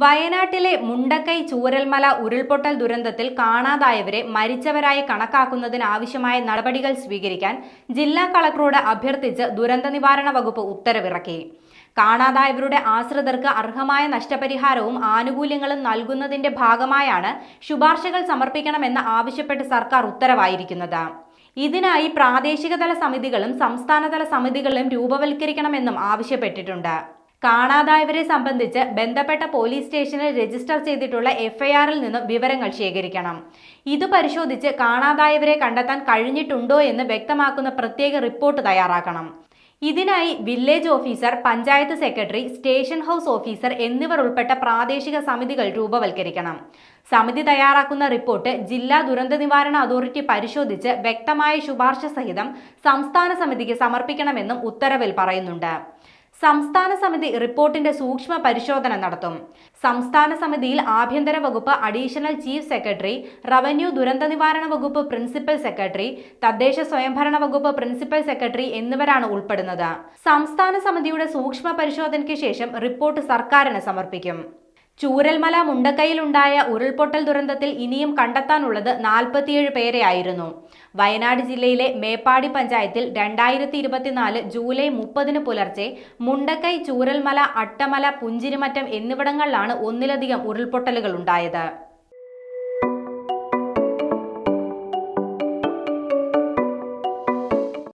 വയനാട്ടിലെ മുണ്ടക്കൈ ചൂരൽമല ഉരുൾപൊട്ടൽ ദുരന്തത്തിൽ കാണാതായവരെ മരിച്ചവരായി കണക്കാക്കുന്നതിനാവശ്യമായ നടപടികൾ സ്വീകരിക്കാൻ ജില്ലാ കളക്ടറോട് അഭ്യർത്ഥിച്ച് ദുരന്ത നിവാരണ വകുപ്പ് ഉത്തരവിറക്കി. കാണാതായവരുടെ ആശ്രിതർക്ക് അർഹമായ നഷ്ടപരിഹാരവും ആനുകൂല്യങ്ങളും നൽകുന്നതിന്റെ ഭാഗമായാണ് ശുപാർശകൾ സമർപ്പിക്കണമെന്ന് ആവശ്യപ്പെട്ട് സർക്കാർ ഉത്തരവായിരിക്കുന്നത്. ഇതിനായി പ്രാദേശികതല സമിതികളും സംസ്ഥാനതല സമിതികളും രൂപവൽക്കരിക്കണമെന്നും ആവശ്യപ്പെട്ടിട്ടുണ്ട്. കാണാതായവരെ സംബന്ധിച്ച് ബന്ധപ്പെട്ട പോലീസ് സ്റ്റേഷനിൽ രജിസ്റ്റർ ചെയ്തിട്ടുള്ള എഫ്ഐആറിൽ നിന്നും വിവരങ്ങൾ ശേഖരിക്കണം. ഇത് പരിശോധിച്ച് കാണാതായവരെ കണ്ടെത്താൻ കഴിഞ്ഞിട്ടുണ്ടോ എന്ന് വ്യക്തമാക്കുന്ന പ്രത്യേക റിപ്പോർട്ട് തയ്യാറാക്കണം. ഇതിനായി village officer, panchayat secretary, station house officer എന്നിവർ ഉൾപ്പെട്ട പ്രാദേശിക സമിതികൾ രൂപവൽക്കരിക്കണം. സമിതി തയ്യാറാക്കുന്ന റിപ്പോർട്ട് ജില്ലാ ദുരന്ത നിവാരണ അതോറിറ്റി പരിശോധിച്ച് വ്യക്തമായ ശുപാർശ സഹിതം സംസ്ഥാന സമിതിക്ക് സമർപ്പിക്കണമെന്നും ഉത്തരവിൽ പറയുന്നുണ്ട്. സംസ്ഥാന സമിതി റിപ്പോർട്ടിന്റെ സൂക്ഷ്മ പരിശോധന നടത്തും. സംസ്ഥാന സമിതിയിൽ ആഭ്യന്തര വകുപ്പ് അഡീഷണൽ ചീഫ് സെക്രട്ടറി, റവന്യൂ ദുരന്ത നിവാരണ വകുപ്പ് പ്രിൻസിപ്പൽ സെക്രട്ടറി, തദ്ദേശ സ്വയംഭരണ വകുപ്പ് പ്രിൻസിപ്പൽ സെക്രട്ടറി എന്നിവരാണ് ഉൾപ്പെടുന്നത്. സംസ്ഥാന സമിതിയുടെ സൂക്ഷ്മ പരിശോധനയ്ക്ക് ശേഷം റിപ്പോർട്ട് സർക്കാരിന് സമർപ്പിക്കും. ചൂരൽമല മുണ്ടക്കൈയിലുണ്ടായ ഉരുൾപൊട്ടൽ ദുരന്തത്തിൽ ഇനിയും കണ്ടെത്താനുള്ളത് 47 പേരെയായിരുന്നു. വയനാട് ജില്ലയിലെ മേപ്പാടി പഞ്ചായത്തിൽ 2024 ജൂലൈ 30 പുലർച്ചെ മുണ്ടക്കൈ, ചൂരൽമല, അട്ടമല, പുഞ്ചിരിമറ്റം എന്നിവിടങ്ങളിലാണ് ഒന്നിലധികം ഉരുൾപൊട്ടലുകൾ ഉണ്ടായത്.